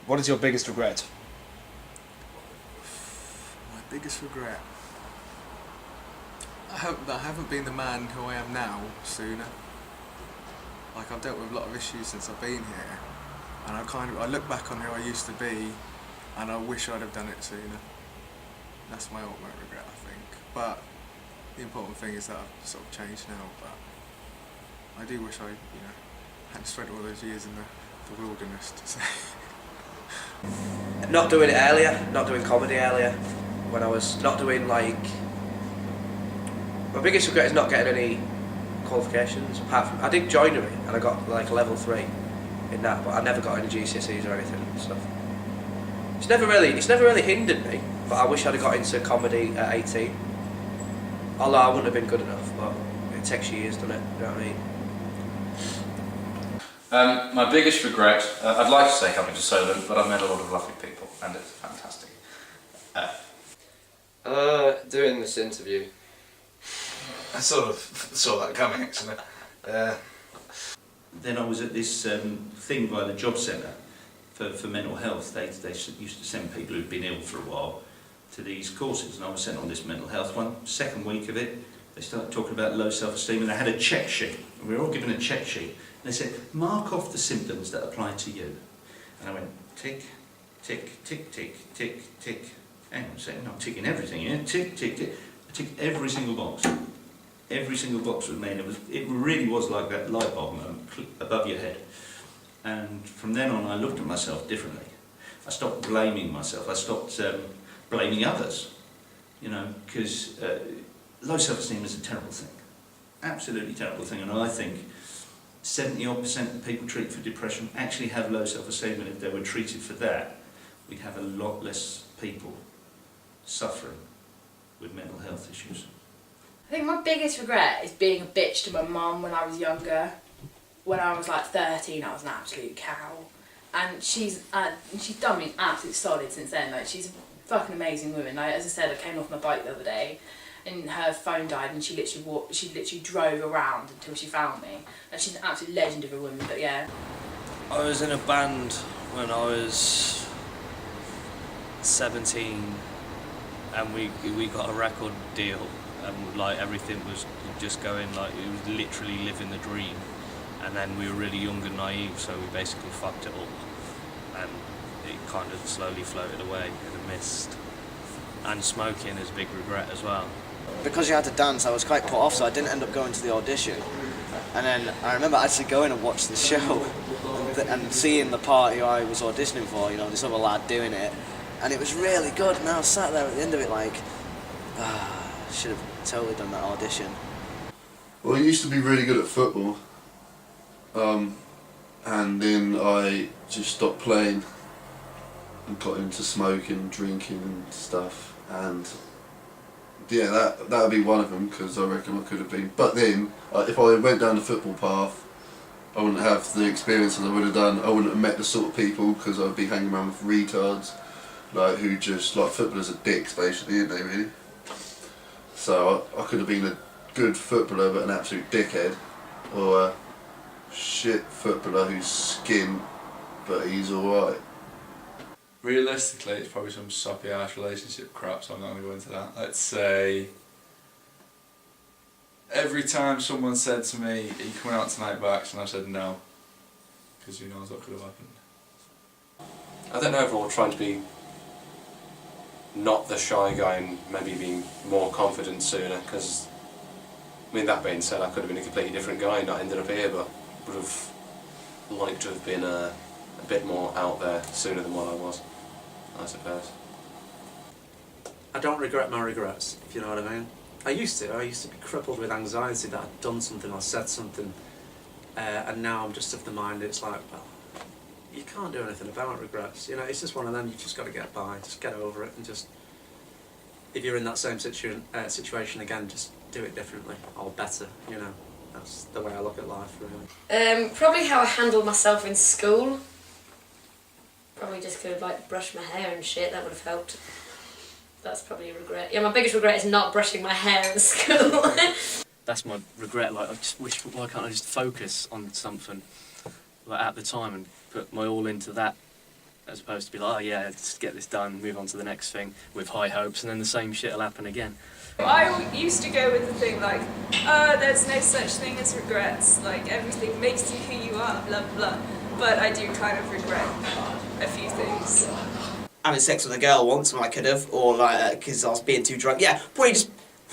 What is your biggest regret? My biggest regret? I hope that I haven't been the man who I am now sooner. Like, I've dealt with a lot of issues since I've been here, and I look back on who I used to be, and I wish I'd have done it sooner. That's my ultimate regret, I think. But the important thing is that I've sort of changed now. But I do wish I, hadn't spent all those years in the wilderness, to say. Not doing it earlier, not doing comedy earlier, when I was not doing like... My biggest regret is not getting any qualifications, apart from... I did joinery and I got like level 3 in that, but I never got any GCSEs or anything and stuff. It's never really hindered me, but I wish I'd have got into comedy at 18. Although I wouldn't have been good enough, but it takes years, doesn't it? You know what I mean? My biggest regret, I'd like to say coming to Solent, but I've met a lot of lovely people and it's fantastic. Doing this interview. I sort of saw that coming, actually. Then I was at this thing by the job centre for mental health. They used to send people who'd been ill for a while to these courses, and I was sent on this mental health one. Second week of it, they started talking about low self-esteem, and they had a check sheet. And we were all given a check sheet, and they said, mark off the symptoms that apply to you. And I went, tick, tick, tick, tick, tick, tick. Hang on a second, I'm ticking everything here. Tick, tick, tick. I ticked every single box. Every single box was made. It really was like that light bulb above your head. And from then on, I looked at myself differently. I stopped blaming myself. I stopped blaming others. Because low self-esteem is a terrible thing. Absolutely terrible thing. And I think 70% of people treated for depression actually have low self-esteem, and if they were treated for that, we'd have a lot less people suffering with mental health issues. I think my biggest regret is being a bitch to my mum when I was younger. When I was like 13, I was an absolute cow. And she's done me absolutely solid since then. Like, she's a fucking amazing woman. Like, as I said, I came off my bike the other day and her phone died, and she literally drove around until she found me. And she's an absolute legend of a woman, but yeah. I was in a band when I was 17, and we got a record deal, and like everything was just going, like it was literally living the dream. And then we were really young and naive, so we basically fucked it all, and it kind of slowly floated away in the mist. And smoking is a big regret as well. Because you had to dance, I was quite put off, so I didn't end up going to the audition. And then I remember actually going and watching the show and seeing the party I was auditioning for, this other lad doing it. And it was really good, and I was sat there at the end of it like, I should have totally done that audition. Well, I used to be really good at football. And then I just stopped playing and got into smoking and drinking and stuff, and yeah, that would be one of them, because I reckon I could have been. But then, if I went down the football path, I wouldn't have the experiences I would have done. I wouldn't have met the sort of people, because I'd be hanging around with retards, like who just like footballers are dicks basically, aren't they really? So I could have been a good footballer but an absolute dickhead, or shit footballer who's skint but he's alright. Realistically, it's probably some soppy ass relationship crap, so I'm not going to go into that. Let's say every time someone said to me, "Are you coming out tonight, Bax?" and I said no, because who knows what could have happened. I think overall trying to be not the shy guy and maybe being more confident sooner, because that being said, I could have been a completely different guy and not ended up here, but would have liked to have been a bit more out there sooner than what I was, I suppose. I don't regret my regrets, if you know what I mean. I used to be crippled with anxiety that I'd done something or said something, and now I'm just of the mind, it's like, well, you can't do anything about regrets, it's just one of them, you just got to get by, just get over it, and just, if you're in that same situation again, just do it differently, or better, That's the way I look at life, really. Probably how I handled myself in school. Probably just could have brushed my hair and shit, that would have helped. That's probably a regret. Yeah, my biggest regret is not brushing my hair in school. That's my regret, I just wish, why can't I just focus on something at the time and put my all into that as opposed to be like, oh yeah, let's get this done, move on to the next thing with high hopes, and then the same shit will happen again. I used to go with the thing like, there's no such thing as regrets, like everything makes you who you are, blah blah. But I do kind of regret a few things. Having sex with a girl once when I could have, or like because I was being too drunk. Yeah, probably just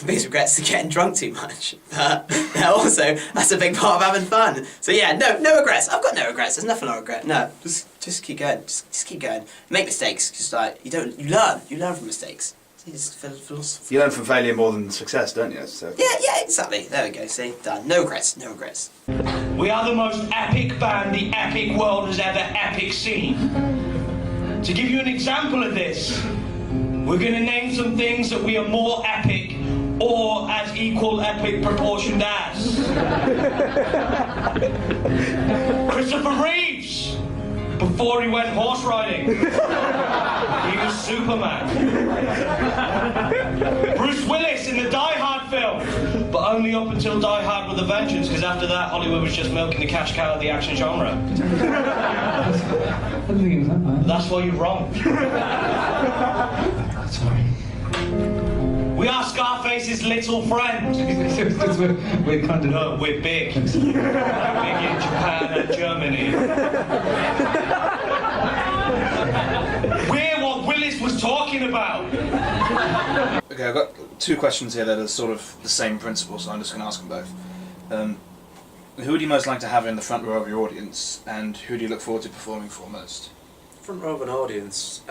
biggest regrets to getting drunk too much. But also, that's a big part of having fun. So yeah, no regrets. I've got no regrets. There's nothing I regret. No, just keep going. Just keep going. Make mistakes. Just like you learn from mistakes. It's philosophy. You learn from failure more than success, don't you? So. Yeah, exactly. There we go. See, done. No regrets. No regrets. We are the most epic band the epic world has ever epic seen. To give you an example of this, we're going to name some things that we are more epic or as equal epic proportioned as. Christopher Reeves, before he went horse riding, he was Superman. Bruce Willis in the Die Hard film, but only up until Die Hard with a Vengeance, because after that Hollywood was just milking the cash cow of the action genre. That's why you're wrong. Sorry. We are Scarface's little friend. We're kind of... No, we're big. We're big in Japan and Germany. We're what Willis was talking about. Okay, I've got two questions here that are sort of the same principle, so I'm just going to ask them both. Who would you most like to have in the front row of your audience, and who do you look forward to performing for most? Front row of an audience,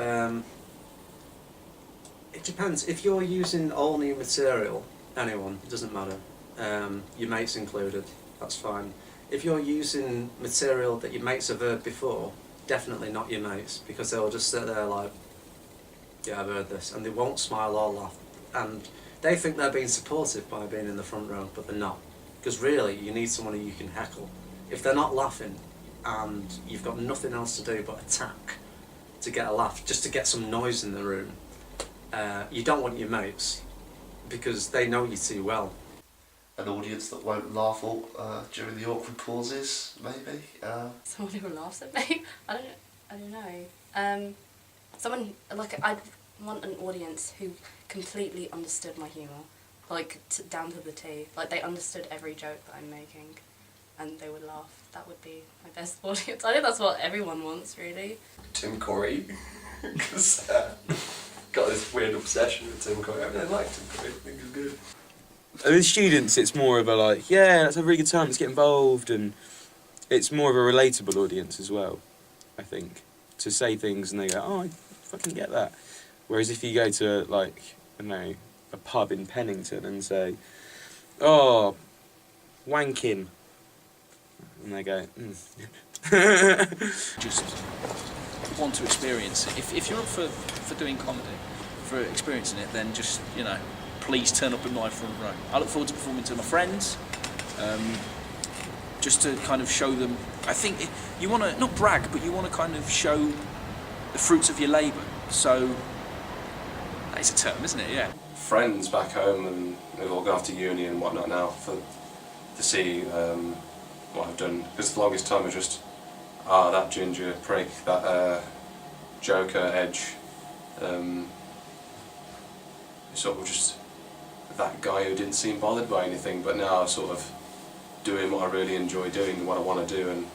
it depends. If you're using all new material, anyone, it doesn't matter. Your mates included, that's fine. If you're using material that your mates have heard before, definitely not your mates, because they'll just sit there like, yeah, I've heard this, and they won't smile or laugh. And they think they're being supportive by being in the front row, but they're not. Because really, you need someone who you can heckle. If they're not laughing, and you've got nothing else to do but attack to get a laugh, just to get some noise in the room, you don't want your mates, because they know you too well. An audience that won't laugh during the awkward pauses, maybe? Someone who laughs at me? I don't know. Someone, like, I want an audience who completely understood my humour, like, down to the T. Like, they understood every joke that I'm making, and they would laugh. That would be my best audience. I think that's what everyone wants, really. Tim Curry, because got this weird obsession with Tim Curry. I really like Tim Curry. I think he's good. With students, it's more of a like, yeah, let's have a really good time, let's get involved, and it's more of a relatable audience as well, I think. To say things and they go, oh, I fucking get that. Whereas if you go to, like, I don't know, a pub in Pennington and say, oh, wanking, and they go, Just want to experience it. If you're up for doing comedy, for experiencing it, then just, you know, please turn up in my front row. I look forward to performing to my friends, just to kind of show them. I think you want to, not brag, but you want to kind of show the fruits of your labour. So, that is a term, isn't it? Yeah. Friends back home, and they've all gone off to uni and whatnot now to see what I've done. Because the longest time was just, that ginger prick, that joker edge, sort of just that guy who didn't seem bothered by anything, but now sort of doing what I really enjoy doing, what I want to do, and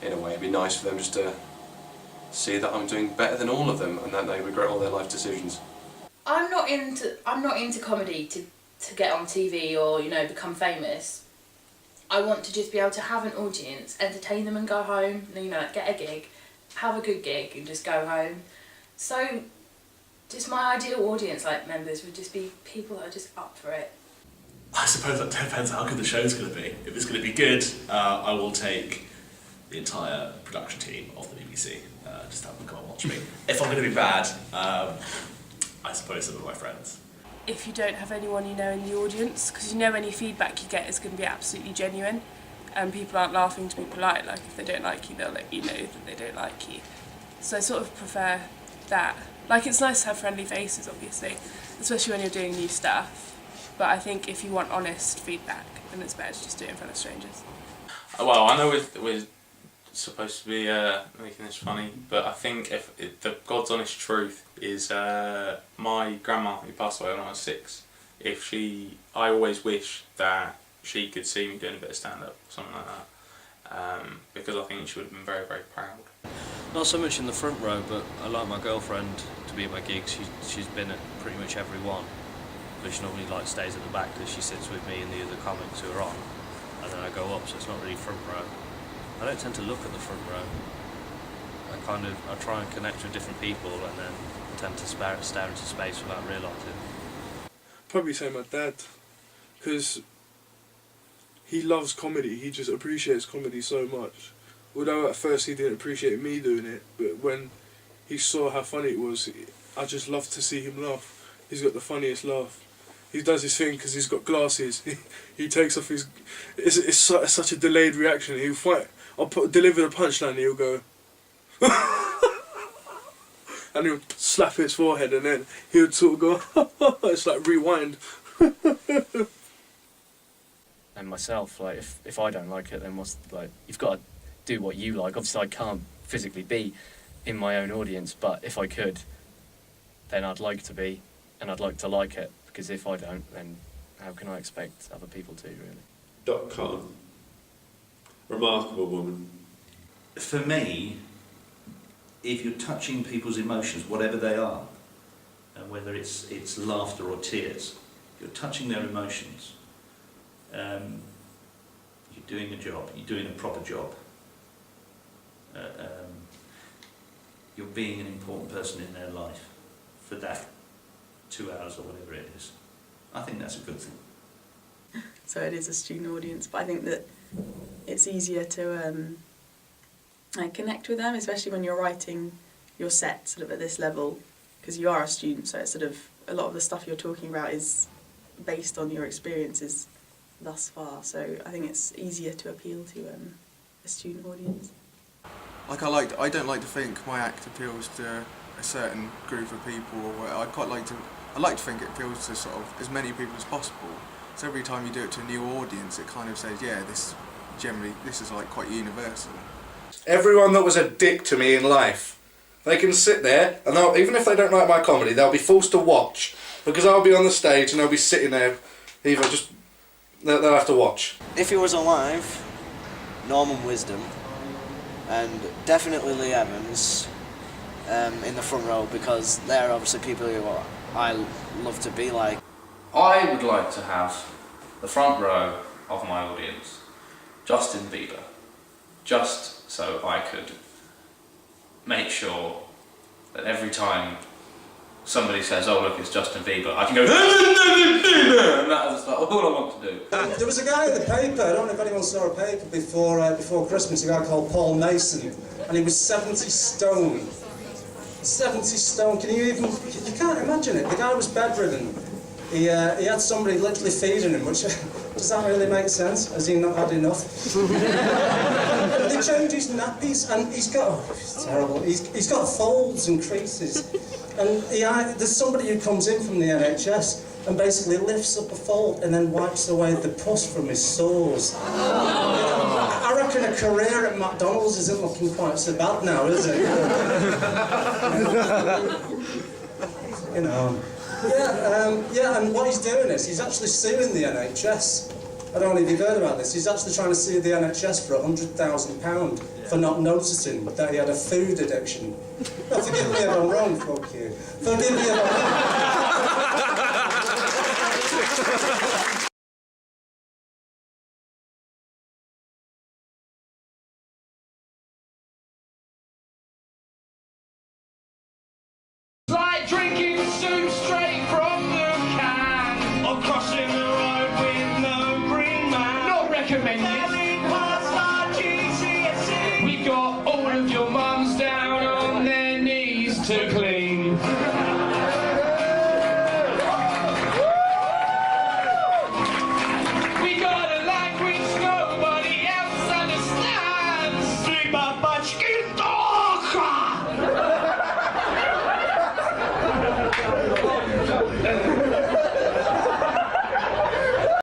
in a way it'd be nice for them just to see that I'm doing better than all of them, and that they regret all their life decisions. I'm not into comedy to get on TV or, you know, become famous. I want to just be able to have an audience, entertain them and go home, you know, get a gig, have a good gig and just go home. So just my ideal audience, like, members would just be people that are just up for it. I suppose that depends how good the show's going to be. If it's going to be good, I will take the entire production team of the BBC, just have them come and watch me. If I'm going to be bad, I suppose some of my friends. If you don't have anyone you know in the audience, because you know any feedback you get is going to be absolutely genuine, and people aren't laughing to be polite. Like, if they don't like you, they'll let you know that they don't like you. So I sort of prefer that. Like, it's nice to have friendly faces, obviously, especially when you're doing new stuff. But I think if you want honest feedback, then it's better to just do it in front of strangers. Well, I know with supposed to be making this funny, but I think if the God's honest truth is my grandma, who passed away when I was 6, I always wish that she could see me doing a bit of stand-up, something like that, because I think she would have been very, very proud. Not so much in the front row, but I like my girlfriend to be at my gigs. She's been at pretty much every one, but she normally stays at the back because she sits with me and the other comics who are on, and then I go up, so it's not really front row. I don't tend to look at the front row. I try and connect with different people and then tend to stare into space without realising. Probably say my dad, because he loves comedy. He just appreciates comedy so much. Although at first he didn't appreciate me doing it, but when he saw how funny it was, I just loved to see him laugh. He's got the funniest laugh. He does his thing because he's got glasses. He takes off his... It's such a delayed reaction. He'll fight. Deliver the punchline and he'll go... and he'll slap his forehead and then he'll sort of go... It's like rewind. And myself, like, if I don't like it, then you've got to do what you like. Obviously I can't physically be in my own audience, but if I could, then I'd like to be, and I'd like to like it, because if I don't, then how can I expect other people to, really? .com. Remarkable woman. For me, if you're touching people's emotions, whatever they are, whether it's laughter or tears, you're touching their emotions, you're doing a job, you're doing a proper job. You're being an important person in their life for that 2 hours or whatever it is. I think that's a good thing. So it is a student audience, but I think that it's easier to connect with them, especially when you're writing your set sort of at this level, because you are a student, so it's sort of a lot of the stuff you're talking about is based on your experiences thus far, so I think it's easier to appeal to a student audience. Like I don't like to think my act appeals to a certain group of people, or I like to think it appeals to sort of as many people as possible. So every time you do it to a new audience, it kind of says, yeah, this is like quite universal. Everyone that was a dick to me in life, they can sit there and even if they don't like my comedy, they'll be forced to watch, because I'll be on the stage and they'll be sitting there, they'll have to watch. If he was alive, Norman Wisdom, and definitely Lee Evans in the front row, because they're obviously people who I love to be like. I would like to have the front row of my audience Justin Bieber, just so I could make sure that every time somebody says, oh look, it's Justin Bieber, I can go and that's all I want to do. There was a guy in the paper, I don't know if anyone saw a paper before Christmas, a guy called Paul Mason, and he was 70 stone. 70 stone, you can't imagine it. The guy was bedridden. He had somebody literally feeding him, which, does that really make sense? Has he not had enough? They changed his nappies, and he's got, it's terrible, he's got folds and creases. And there's somebody who comes in from the NHS and basically lifts up a fold and then wipes away the pus from his sores. I reckon a career at McDonald's isn't looking quite so bad now, is it? You know. Yeah, and what he's doing is he's actually suing the NHS. I don't know if you've heard about this. He's actually trying to sue the NHS for £100,000 for not noticing that he had a food addiction. Now, forgive me if I'm wrong, fuck you. Forgive me if I'm wrong. Like drinking soup straight from the can, or crossing the road with no green man. Not recommended. We got all of your